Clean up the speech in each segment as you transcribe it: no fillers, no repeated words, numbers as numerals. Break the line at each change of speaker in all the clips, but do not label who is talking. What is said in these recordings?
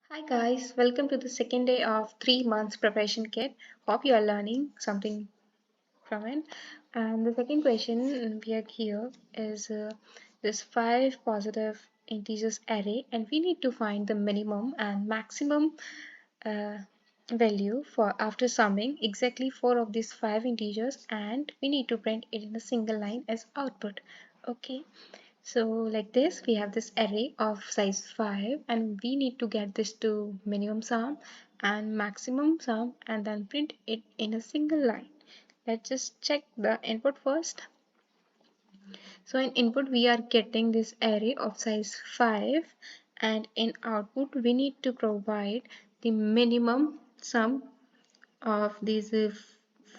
Hi guys, welcome to the second day of 3 months preparation kit. Hope you are learning something from it. And the second question we are here is this five positive integers array, and we need to find the minimum and maximum uh, value for after summing exactly four of these five integers, and we need to print it in a single line as output. Okay. So like this, we have this array of size 5 and we need to get this to minimum sum and maximum sum and then print it in a single line. Let's just check the input first. So in input, we are getting this array of size 5 and in output, we need to provide the minimum sum of these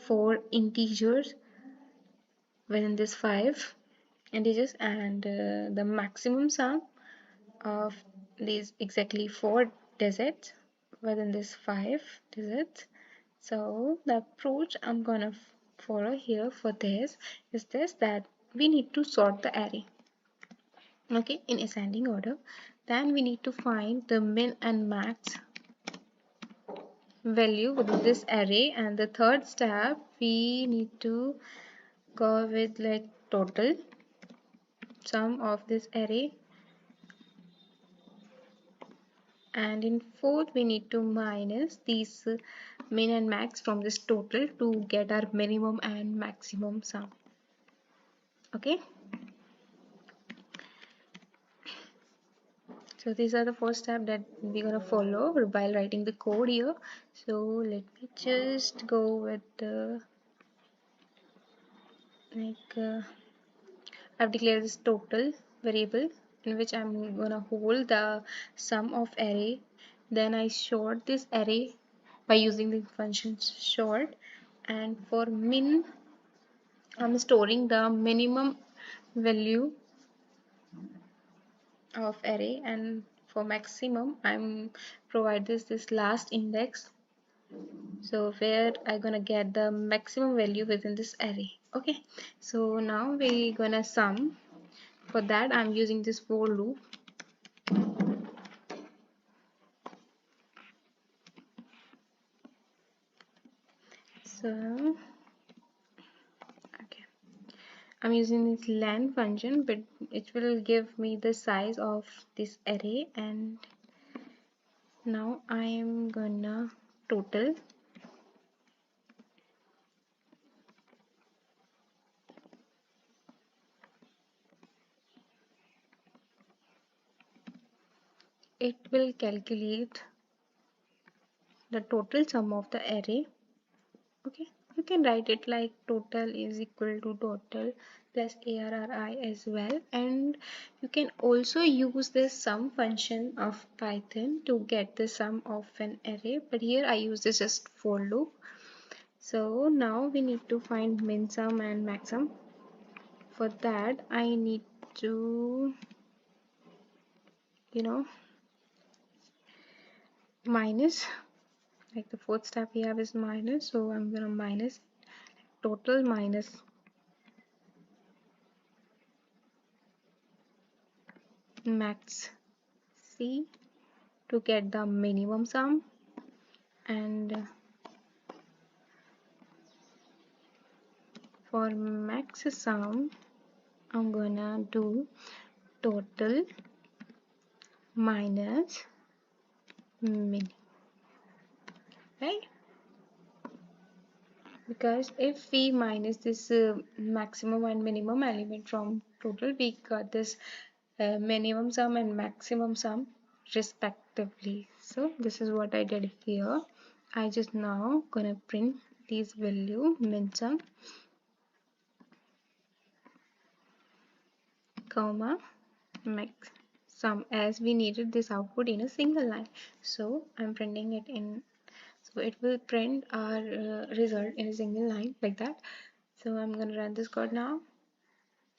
four integers within this 5 integers and the maximum sum of these exactly four digits within this five digits. So the approach I'm gonna follow here for this is this, that we need to sort the array, okay, in ascending order. Then we need to find the min and max value within this array, and the third step we need to go with like total sum of this array, and in fourth we need to minus these min and max from this total to get our minimum and maximum sum. Okay, so these are the first step that we're gonna follow while writing the code here. So let me just go with the I've declared this total variable in which I'm gonna hold the sum of array. Then I sort this array by using the function sort, and for min I'm storing the minimum value of array, and for maximum I'm provide this last index, so where I gonna get the maximum value within this array. Okay, so now we're gonna sum. For that I'm using this for loop. So okay, I'm using this len function, but it will give me the size of this array, and now I am gonna total. It will calculate the total sum of the array. Okay, you can write it like total is equal to total plus arri as well, and you can also use this sum function of Python to get the sum of an array, but here I use this just for loop. So now we need to find min sum and max sum. For that I need to minus, like the fourth step we have is minus, so I'm gonna minus total minus max c to get the minimum sum, and for max sum I'm gonna do total minus min, right? Because if we minus this maximum and minimum element from total, we got this minimum sum and maximum sum respectively. So this is what I did here. I just now gonna print these value min sum comma max sum, as we needed this output in a single line, so I'm printing it in, so it will print our result in a single line like that. So I'm gonna run this code now.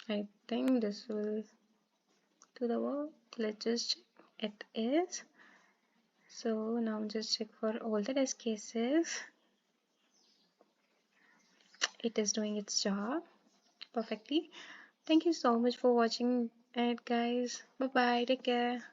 I think this will do the work. Let's just check. It is. So now just check for all the test cases. It is doing its job perfectly. Thank you so much for watching it, guys. Bye bye, take care.